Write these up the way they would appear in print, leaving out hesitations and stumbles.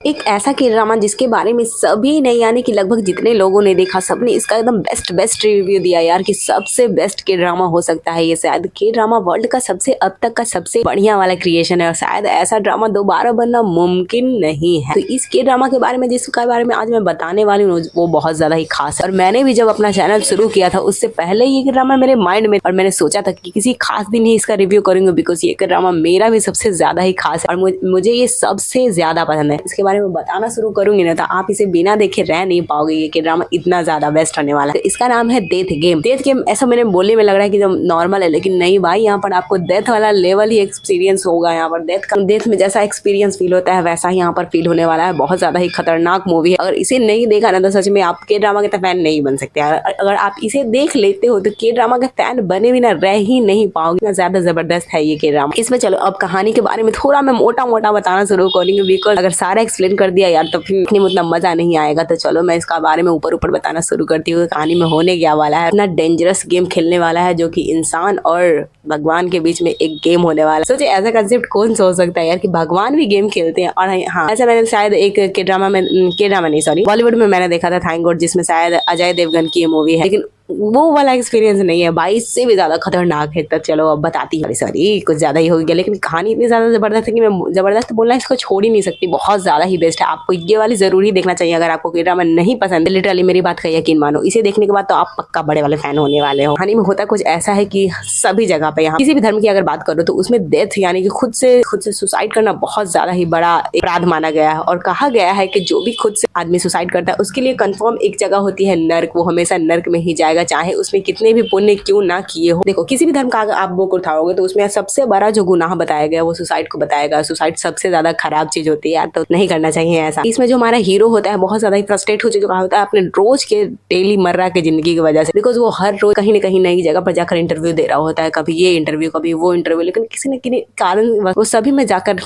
एक ऐसा के ड्रामा जिसके बारे में सभी ने यानी कि लगभग जितने लोगों ने देखा सबने इसका एकदम बेस्ट रिव्यू दिया यार कि सबसे बेस्ट के ड्रामा हो सकता है ये। शायद के ड्रामा वर्ल्ड का सबसे अब तक का सबसे बढ़िया वाला क्रिएशन है और शायद ऐसा ड्रामा दोबारा बनना मुमकिन नहीं है। तो इस के ड्रामा के बारे में जिसके बारे में आज मैं बताने वाली हूँ वो बहुत ज्यादा ही खास है और मैंने भी जब अपना चैनल शुरू किया था उससे पहले ये ड्रामा मेरे माइंड में और मैंने सोचा था कि किसी खास दिन ही इसका रिव्यू करूंगा बिकॉज ये ड्रामा मेरा भी सबसे ज्यादा ही खास है और मुझे ये सबसे ज्यादा पसंद है। इसके बारे में बताना शुरू करूंगी ना तो आप इसे बिना देखे रह नहीं पाओगे। ये कि ड्रामा इतना ज्यादा बेस्ट होने वाला है। तो इसका नाम है डेथ गेम। डेथ गेम ऐसा मैंने बोलने में लग रहा है कि जब नॉर्मल है लेकिन नहीं भाई, यहाँ पर आपको डेथ वाला लेवल ही एक्सपीरियंस होगा। यहाँ पर डेथ में जैसा एक्सपीरियंस फील होता है वैसा ही यहाँ पर फील होने वाला है। बहुत ज्यादा ही खतरनाक मूवी है। अगर इसे नहीं देखा ना तो सच में आप के ड्रामा के फैन नहीं बन सकते। अगर आप इसे देख लेते हो तो के ड्रामा के फैन बने भी ना रह ही नहीं पाओगे। ज्यादा जबरदस्त है ये के ड्रामा। इसमें चलो अब कहानी के बारे में थोड़ा मैं मोटा बताना शुरू करूंगी बिकॉज अगर सारा एक्सप्लेन कर दिया यार तो फिर उतना मजा नहीं आएगा। तो चलो मैं इसका बारे में ऊपर बताना शुरू करती हूँ। कहानी में होने क्या वाला है, इतना डेंजरस गेम खेलने वाला है जो कि इंसान और भगवान के बीच में एक गेम होने वाला है। सोचे ऐसा कंसेप्ट कौन सोच सकता है यार कि भगवान भी गेम खेलते हैं। और हाँ, ऐसा मैंने शायद एक के ड्रामा नहीं सॉरी बॉलीवुड में मैंने देखा था थैंक गॉड, जिसमें शायद अजय देवगन की ये मूवी है लेकिन वो वाला एक्सपीरियंस नहीं है भाई, इससे भी ज्यादा खतरनाक है। तब चलो अब बताती हूँ। सॉरी कुछ ज्यादा ही हो गया लेकिन कहानी इतनी ज्यादा जबरदस्त है कि मैं जबरदस्त बोलना इसको छोड़ ही नहीं सकती। बहुत ज्यादा ही बेस्ट है। आपको ये वाली जरूरी देखना चाहिए अगर आपको के ड्रामा नहीं पसंद। लिटरली मेरी बात का यकीन मानो, इसे देखने के बाद तो आप पक्का बड़े वाले फैन होने वाले हो। कहानी में होता कुछ ऐसा है कि सभी जगह पे यहाँ किसी भी धर्म की अगर बात करो तो उसमें डेथ यानी कि खुद से सुसाइड करना बहुत ज्यादा ही बड़ा अपराध माना गया है और कहा गया है कि जो भी खुद से आदमी सुसाइड करता है उसके लिए कंफर्म एक जगह होती है नर्क। वो हमेशा नर्क में ही जाएगा चाहे उसमें कितने भी पुण्य क्यों ना किए हो। देखो किसी भी धर्म का आप बुक उठाओगे तो उसमें सबसे बड़ा जो गुनाह बताया गया वो सुसाइड को बताएगा। सुसाइड सबसे ज्यादा खराब चीज होती है यार, तो नहीं करना चाहिए ऐसा। इसमें जो हमारा हीरो होता है बहुत ज्यादा ही फ्रस्ट्रेट हो चुका होता है अपने रोज के डेली मर्रा के जिंदगी की वजह से बिकॉज वो हर रोज कहीं न कहीं नई जगह पर जाकर इंटरव्यू दे रहा होता है। कभी ये इंटरव्यू कभी वो इंटरव्यू, लेकिन किसी न किसी कारण वो सभी में जाकर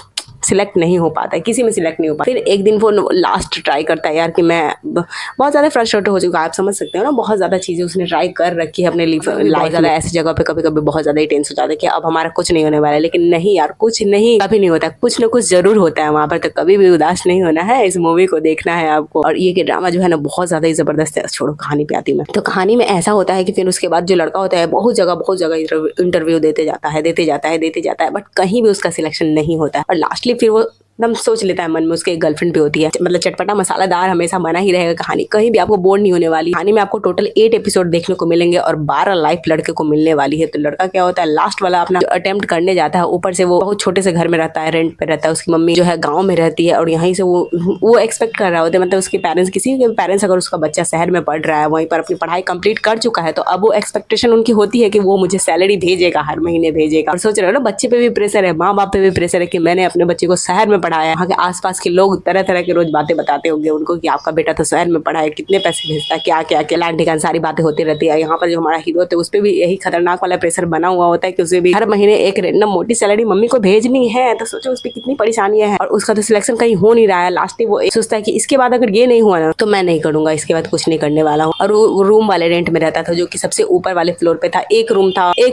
सिलेक्ट नहीं हो पाता है, किसी में सिलेक्ट नहीं हो पाता। फिर एक दिन वो लास्ट ट्राई करता है यार कि मैं बहुत ज्यादा फ्रस्ट्रेट हो चुका है। आप समझ सकते हो ना, बहुत ज्यादा चीजें उसने ट्राई कर रखी है अपने लाइफ ज्यादा ऐसी जगह पे कभी कभी बहुत ज्यादा ही टेंस हो जाता है कि अब हमारा कुछ नहीं होने वाला है। लेकिन नहीं यार, कुछ नहीं कभी नहीं होता, कुछ ना कुछ जरूर होता है वहां पर। तो कभी भी उदास नहीं होना है, इस मूवी को देखना है आपको। और ये ड्रामा जो है ना बहुत ज्यादा ही जबरदस्त है। छोड़ो कहानी पे आती हूँ मैं। तो कहानी में ऐसा होता है कि फिर उसके बाद जो लड़का होता है बहुत जगह इंटरव्यू देते जाता है बट कहीं भी उसका सिलेक्शन नहीं होता है। और लास्टली फिर वो एकदम सोच लेता है मन में उसके गर्लफ्रेंड भी होती है। मतलब चटपटा मसालादार हमेशा बना ही रहेगा कहानी, कहीं भी आपको बोर नहीं होने वाली। कहानी में आपको टोटल 8 एपिसोड देखने को मिलेंगे और 12 लाइफ लड़के को मिलने वाली है। तो लड़का क्या होता है लास्ट वाला अपना अटेम्प्ट करने जाता है, ऊपर से वो बहुत छोटे से घर में रहता है, रेंट पे रहता है। उसकी मम्मी जो है गाँव में रहती है और यहीं से वो एक्सपेक्ट कर रहा होता है, मतलब उसके पेरेंट्स, किसी के पेरेंट्स अगर उसका बच्चा शहर में पढ़ रहा है वहीं पर अपनी पढ़ाई कंप्लीट कर चुका है तो अब वो एक्सपेक्टेशन उनकी होती है कि वो मुझे सैलरी भेजेगा, हर महीने भेजेगा। और सोच रहे हो ना, बच्चे पे भी प्रेशर है, माँ बाप पे भी प्रेशर है कि मैंने अपने बच्चे को शहर में पढ़ाया। वहाँ के आसपास के लोग तरह तरह के रोज बातें बताते होंगे उनको कि आपका बेटा तो शहर में पढ़ा है, कितने पैसे भेजता है, क्या क्या क्या लाइन ठिकान सारी बातें होती रहती है। यहाँ पर जो हमारा हीरो होता है उस पर भी यही खतरनाक वाला प्रेशर बना हुआ होता है कि उसे भी हर महीने एक रैंडम मोटी सैलरी मम्मी को भेजनी है। तो सोचो उस पर कितनी परेशानियां हैं और उसका तो सिलेक्शन कहीं हो नहीं रहा है। लास्ट में वो सोचता है कि इसके बाद अगर ये नहीं हुआ ना तो मैं नहीं करूंगा, इसके बाद कुछ नहीं करने वाला हूँ। और वो रूम वाले रेंट में रहता था जो कि सबसे ऊपर वाले फ्लोर पे था। एक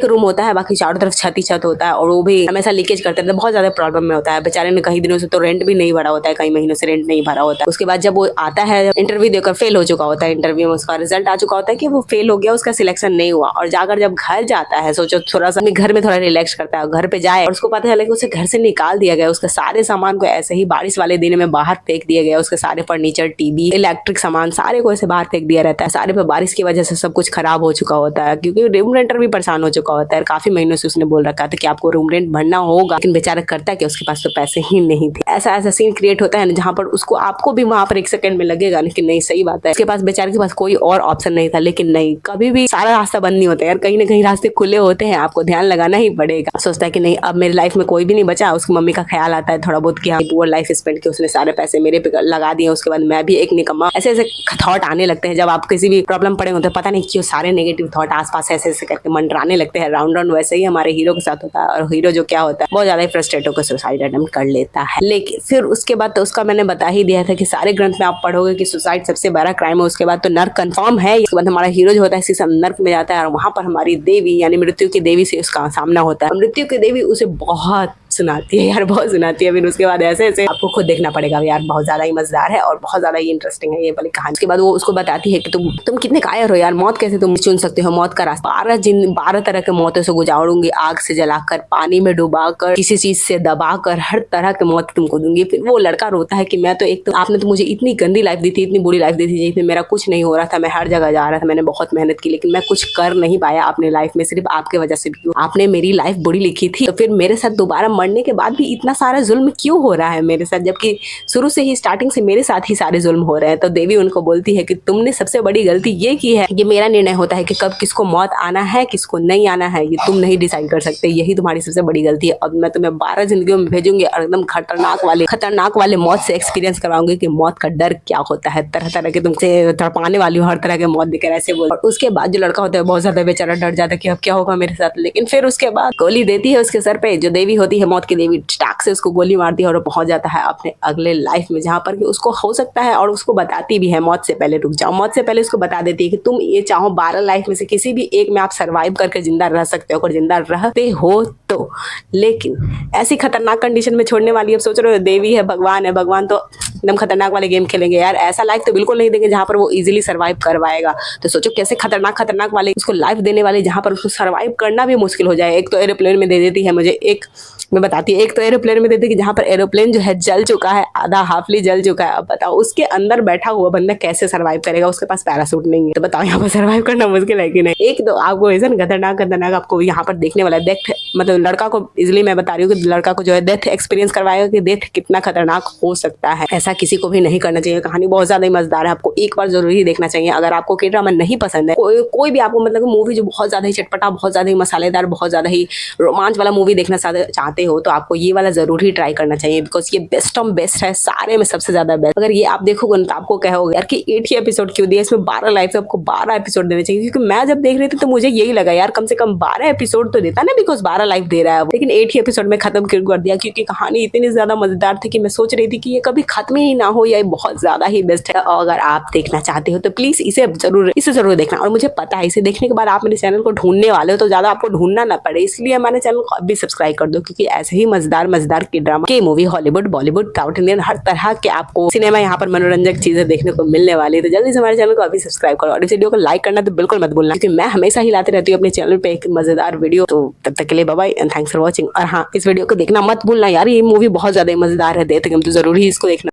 रूम होता है, बाकी चारों तरफ छत होता है और वो भी हमेशा लीकेज करते रहता है। बहुत ज्यादा प्रॉब्लम में होता है बेचारे ने, कई दिनों से तो रेंट भी नहीं भरा होता है, कई महीनों से रेंट नहीं भरा होता है। उसके बाद जब वो आता है इंटरव्यू देकर फेल हो चुका होता है, इंटरव्यू में उसका रिजल्ट आ चुका होता है कि वो फेल हो गया, उसका सिलेक्शन नहीं हुआ। और जाकर जब घर जाता है, सोचो थोड़ा सा अपने घर में थोड़ा रिलैक्स करता है, घर पे जाए और उसको पता चला कि उसे घर से निकाल दिया गया। उसके सारे सामान को ऐसे ही बारिश वाले दिन में बाहर फेंक दिया गया। उसके सारे फर्नीचर, टीवी, इलेक्ट्रिक सामान सारे को ऐसे बाहर फेंक दिया रहता है। सारे पे बारिश की वजह से सब कुछ खराब हो चुका होता है क्योंकि रूम रेंटर भी परेशान हो चुका होता है। काफी महीनों से उसने बोल रखा था कि आपको रूम रेंट भरना होगा, लेकिन बेचारा करता है कि उसके पास तो पैसे ही नहीं थे। ऐसा सीन क्रिएट होता है जहाँ पर उसको आपको भी वहां पर 1 सेकंड में लगेगा लेकिन नहीं, सही बात है, उसके पास बेचारे के पास कोई और ऑप्शन नहीं था। लेकिन नहीं, कभी भी सारा रास्ता बंद नहीं होता यार, कहीं ना कहीं रास्ते खुले होते हैं, आपको ध्यान लगाना ही पड़ेगा। सोचता है कि नहीं अब मेरी लाइफ में कोई भी नहीं बचा। उसकी मम्मी का ख्याल आता है थोड़ा बहुत कि हाँ पुअर लाइफ स्पेंड की, उसने सारे पैसे मेरे पे लगा दिए, उसके बाद मैं भी एक निकम्मा। ऐसे ऐसे थॉट आने लगते हैं जब आप किसी भी प्रॉब्लम पड़े होते हैं, पता नहीं क्यों सारे नेगेटिव थॉट आसपास ऐसे ऐसे करके मंडराने लगते हैं राउंड। वैसे ही हमारे हीरो के साथ होता है और हीरो जो क्या होता है बहुत ज्यादा फ्रस्ट्रेट होकर सुसाइड अटेम्प्ट कर लेता है। लेकिन फिर उसके बाद तो उसका मैंने बता ही दिया था कि सारे ग्रंथ में आप पढ़ोगे कि सुसाइड सबसे बड़ा क्राइम है। उसके बाद तो नर्क कंफर्म है। इसके बाद हमारा हीरो जो होता है इसी सब नर्क में जाता है और वहां पर हमारी देवी यानी मृत्यु की देवी से उसका सामना होता है। मृत्यु की देवी उसे बहुत सुनाती है यार, बहुत सुनाती है। फिर उसके बाद ऐसे ऐसे आपको खुद देखना पड़ेगा यार, बहुत ज्यादा ही मजेदार है और बहुत ज्यादा ही इंटरेस्टिंग है ये वाली कहानी। उसके बाद वो उसको बताती है कि तुम कितने कायर हो यार, मौत कैसे तुम चुन सकते हो, मौत का रास्ता 12 तरह के मौतों से गुजारूंगी, आग से जलाकर, पानी में डुबाकर, किसी चीज से दबाकर, हर तरह के मौत तुमको दूंगी। फिर वो लड़का रोता है कि मैं तो एक तो आपने तो मुझे इतनी गंदी लाइफ दी थी, इतनी बुरी लाइफ दी थी जिसमें मेरा कुछ नहीं हो रहा था, मैं हर जगह जा रहा था, मैंने बहुत मेहनत की लेकिन मैं कुछ कर नहीं पाया अपने लाइफ में, सिर्फ आपके वजह से भी। आपने मेरी लाइफ बुरी लिखी थी, तो फिर मेरे साथ दोबारा मरने के बाद भी इतना सारा जुल्म क्यों हो रहा है मेरे साथ, जबकि शुरू से ही स्टार्टिंग से मेरे साथ ही सारे जुल्म हो रहे हैं। तो देवी उनको बोलती है कि तुमने सबसे बड़ी गलती ये की है, ये मेरा निर्णय होता है कि कब किसको मौत आना है किसको नहीं आना है, ये तुम नहीं डिसाइड कर सकते, यही तुम्हारी सबसे बड़ी गलती है। अब मैं तुम्हें 12 जिंदगियों में भेजूंगी और एकदम खतरनाक वाले मौत से एक्सपीरियंस करवाऊंगी कि मौत का डर क्या होता है, तरह तरह के तुमसे तड़पाने वाली हर तरह के मौत दिखे ऐसे बोल। और उसके बाद जो लड़का होता है बहुत ज्यादा बेचारा डर जाता है कि अब क्या होगा मेरे साथ, लेकिन फिर उसके बाद गोली देती है उसके सर पे, जो देवी होती है मौत की देवी, टाक से उसको गोली मारती है और पहुंच जाता है अपने अगले लाइफ में, जहां पर कि उसको हो सकता है, और उसको बताती भी है मौत से पहले, रुक जाओ, मौत से पहले उसको बता देती है कि तुम ये चाहो 12 लाइफ में से किसी भी एक में आप सर्वाइव करके जिंदा रह सकते हो, अगर जिंदा रहते हो तो, लेकिन ऐसी खतरनाक कंडीशन में छोड़ने वाली, अब सोच रहे हो देवी है, भगवान तो एकदम खतरनाक वाले गेम खेलेंगे यार, ऐसा लाइफ तो बिल्कुल नहीं देंगे जहां पर वो इजीली सर्वाइव कर पाएगा। तो सोचो कैसे खतरनाक वाले उसको लाइफ देने वाले, जहां पर उसको सर्वाइव करना भी मुश्किल हो जाए। एक तो एरोप्लेन में दे देती है मुझे, एक मैं बताती है, एक तो एरोप्लेन में देती है कि जहां पर एरोप्लेन जो है जल चुका है, आधा हाफली जल चुका है। अब बताओ उसके अंदर बैठा हुआ बंदा कैसे सर्वाइव करेगा, उसके पास पैरासूट नहीं है, तो बताओ यहाँ पर सर्वाइव करना मुश्किल है कि नहीं। एक तो आपको ऐसा खतरनाक आपको यहाँ पर देखने वाला डेथ, मतलब लड़का को इजिली मैं बता रही हूँ कि लड़का को जो है डेथ एक्सपीरियंस करवाएगा कि डेथ कितना खतरनाक हो सकता है, ऐसा किसी को भी नहीं करना चाहिए। कहानी बहुत ज्यादा मजेदार है, आपको एक बार जरूर ही देखना चाहिए। अगर आपको के ड्रामा नहीं पसंद है, कोई भी आपको मतलब मूवी जो बहुत ज्यादा ही चटपटा, बहुत ज्यादा ही मसालेदार, बहुत ज्यादा ही रोमांच वाला मूवी देखना चाहते हो, तो आपको ये वाला जरूर ही ट्राई करना चाहिए, बिकॉज ये बेस्ट ऑफ बेस्ट है, सारे में सबसे ज्यादा बेस्ट। अगर ये आप देखोगे तो आपको कहोगे यार कि 8 ही एपिसोड क्यों दिया, इसमें 12 लाइफ है, आपको 12 एपिसोड देने चाहिए। क्योंकि मैं जब देख रही थी तो मुझे यही लगा यार कम से कम 12 एपिसोड तो देता ना, बिकॉज 12 लाइफ दे रहा है, लेकिन 8 ही एपिसोड में खत्म कर दिया, क्योंकि कहानी इतनी ज्यादा मजेदार थी कि मैं सोच रही थी कि ये कभी खत्म ही ना हो, या बहुत ज्यादा ही बेस्ट है। और अगर आप देखना चाहते हो तो प्लीज इसे जरूर देखना। और मुझे पता है इसे देखने के बाद आप मेरे चैनल को ढूंढने वाले हो, तो ज्यादा आपको ढूंढना ना पड़े, इसलिए हमारे चैनल को अभी सब्सक्राइब कर दो, क्योंकि ऐसे ही मजेदार के ड्रामा के movie, Hollywood, Bollywood, South Indian, हर तरह के आपको सिनेमा यहाँ पर मनोरंजक चीजें देखने को मिलने वाली है। तो जल्दी से हमारे चैनल को अभी सब्सक्राइब करो और इस वीडियो को लाइक करना तो बिल्कुल मत भूलना, क्योंकि मैं हमेशा ही लाते रहती हूँ अपने चैनल पे एक मजेदार वीडियो। तो तब तक के लिए bye bye and thanks for watching. और हाँ, इस वीडियो को देखना मत भूलना यार, ये मूवी बहुत ज्यादा मजेदार है, देखते तो जरूर ही इसको देखना।